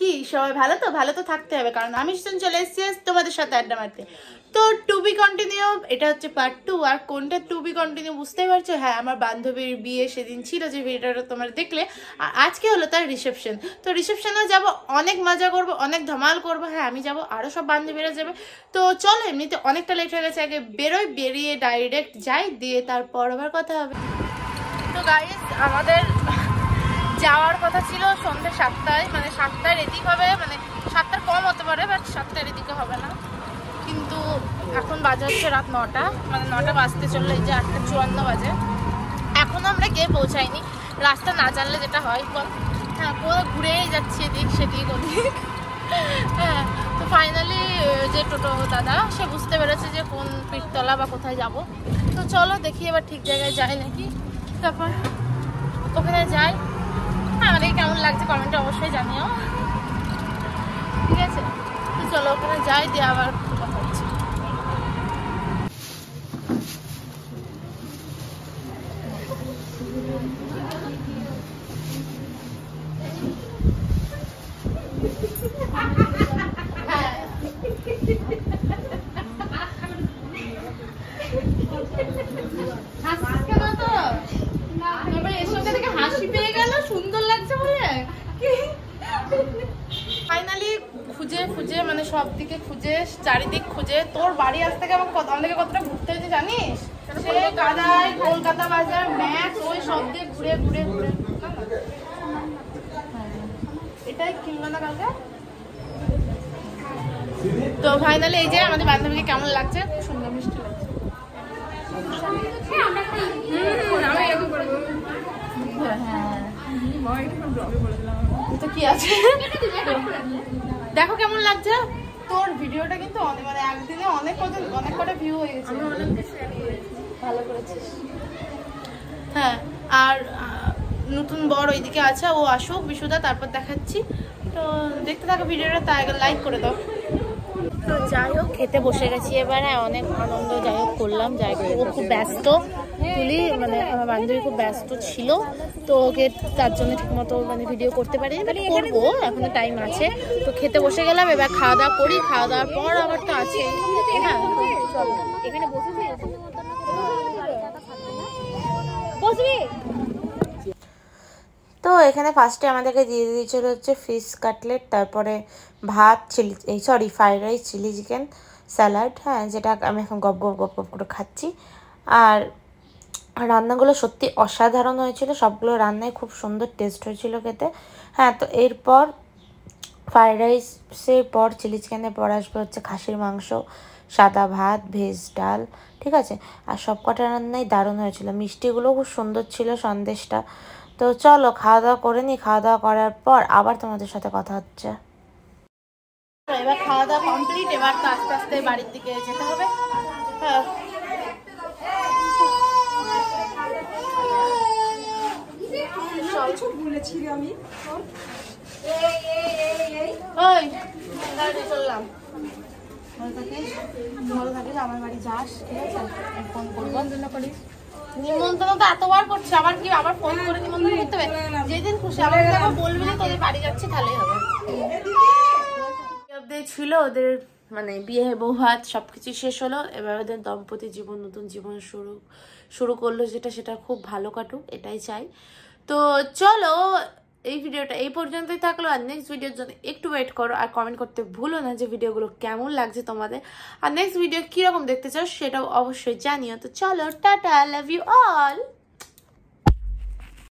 কি সবাই ভালো তো? ভালো তো থাকতে হবে, কারণ আমি চলে এসেছি তোমাদের সাথে আড্ডা মারতে। তো টু বি কন্টিনিউ, এটা হচ্ছে পার্ট 2। আর কোনটা টু বি কন্টিনিউ বুঝতেই পারছো? হ্যাঁ, আমার বান্ধবীর বিয়ে সেদিন ছিল, যে ভিডিওটা তোমরা দেখলে। আর আজকে হলো তার রিসেপশন। তো রিসেপশনেও যাবো, অনেক মজা করবো, অনেক ধমাল করবো। হ্যাঁ, আমি যাবো, আরও সব বান্ধবীরা যাবে। তো চলো, এমনিতে অনেকটা লেট হয়ে গেছে, আগে বেরোই, বেরিয়ে ডাইরেক্ট যাই, দিয়ে তারপর আবার কথা হবে। তো গাইস, আমাদের যাওয়ার কথা ছিল সন্ধ্যে 7টায়, মানে 7টায় রেডি হবে, মানে 7টার কম হতে পারে, বাট 7টার এদিকে হবে না। কিন্তু এখন বাজে হচ্ছে রাত 9টা, মানে 9টা বাজতে চললো, এই যে 8:54 বাজে। এখনও আমরা গিয়ে পৌঁছাইনি। রাস্তা না জানলে যেটা হয় বল, হ্যাঁ, পুরো ঘুরেই যাচ্ছি এদিক সেদিক ওদিক। হ্যাঁ, তো ফাইনালি যে টোটো দাদা, সে বুঝতে পেরেছে যে কোন পীরতলা বা কোথায় যাব। তো চলো দেখি এবার ঠিক জায়গায় যাই নাকি। তারপর ওখানে যাই। আমাদের কেমন লাগছে কমেন্টে অবশ্যই জানিও, ঠিক আছে? তো চলো ওখানে যাই, দিয়ে আবার কথা হচ্ছে। হাসি পেয়ে গেল, সুন্দর লাগছে বলে। ফাইনালি খুঁজে খুঁজে, মানে সব দিকে খুঁজে, চারিদিক খুঁজে, তোর বাড়ি আসতে আমার কতটা ঘুরতে হয়েছে জানিস? সে কাদায়, কলকাতা বাজার, ম্যাক্স, ওই সব দিয়ে ঘুরে ঘুরে ঘুরে। এটাই কিনলো না কালকে। তো ফাইনালি এই যে আমাদের বান্ধবীকে কেমন লাগছে? সুন্দর, মিষ্টি লাগছে। তো কি আছে, দেখো কেমন লাগছে। তোর ভিডিওটা কিন্তু মানে একদিনে অনেক কটা ভিউ হয়ে গেছে। ভালো করেছিস। হ্যাঁ, আর নতুন বর ওইদিকে আছে, ও আসুক বিশুদা, তারপর দেখাচ্ছি। তো দেখতে থাকো ভিডিওটা, তাই লাইক করে দাও। তো যাই হোক, খেতে বসে গেছি এবারে, অনেক আনন্দ যাই হোক করলাম। যাই হোক, ও খুব ব্যস্ত, মানে আমার বান্ধবী খুব ব্যস্ত ছিল, তো ওকে তার জন্য ঠিক মতো মানে ভিডিও করতে পারিনি, মানে করবো, এখনো টাইম আছে। তো খেতে বসে গেলাম, এবার খাওয়া দাওয়া করি, খাওয়া দাওয়ার পর আবার তো আছে। হ্যাঁ, চলো এখানে বসবি। তো এখানে ফার্স্টে আমাদেরকে দিয়ে দিয়েছিল হচ্ছে ফিশ কাটলেট, তারপরে ভাত, fried rice, chilli chicken, salad. হ্যাঁ, যেটা আমি এখন গপ গপ করে খাচ্ছি। আর রান্নাগুলো সত্যি অসাধারণ হয়েছিল, সবগুলো রান্নায় খুব সুন্দর টেস্ট হয়েছিল খেতে। হ্যাঁ, তো এরপর ফ্রাইড রাইসের পর চিলি চিকেনের পর আসবে হচ্ছে খাসির মাংস, সাদা ভাত, ভেজ ডাল, ঠিক আছে? আর সব কটা রান্নাই দারুণ হয়েছিল, মিষ্টিগুলো খুব সুন্দর ছিল, সন্দেশটা। তো চলো খাওয়া দাওয়া করে নিই, খাওয়া দাওয়া করার পর আবার তোমাদের সাথে কথা হচ্ছে। এবার খাওয়া দাওয়া কমপ্লিট, এবার তো আস্তে আস্তে বাড়ির দিকে যেতে হবে। হ্যাঁ, চললাম। ভালো থাকিস, আমার বাড়ি যাস, ঠিক আছে? ফোন করবো, নিমন্ত্রণ তো এতবার করছি, আবার কি আবার ফোন করে নিমন্ত্রণ করতে হবে? যেদিন খুশি আমাকে বলবি যে তোদের বাড়ি যাচ্ছি, তাহলেই হবে। ছিল ওদের, মানে বিয়ে বউ ভাত সবকিছু শেষ হলো, এবার ওদের দম্পতি জীবন, নতুন জীবন শুরু করলো, সেটা খুব ভালো কাটুক, এটাই চাই। তো চলো, এই ভিডিওটা এই পর্যন্তই থাকলো। আর নেক্সট ভিডিওর জন্য একটু ওয়েট করো, আর কমেন্ট করতে ভুলো না যে ভিডিওগুলো কেমন লাগছে তোমাদের, আর নেক্সট ভিডিও কিরকম দেখতে চাও সেটাও অবশ্যই জানিও। তো চলো, টাটা, লাভ ইউ অল।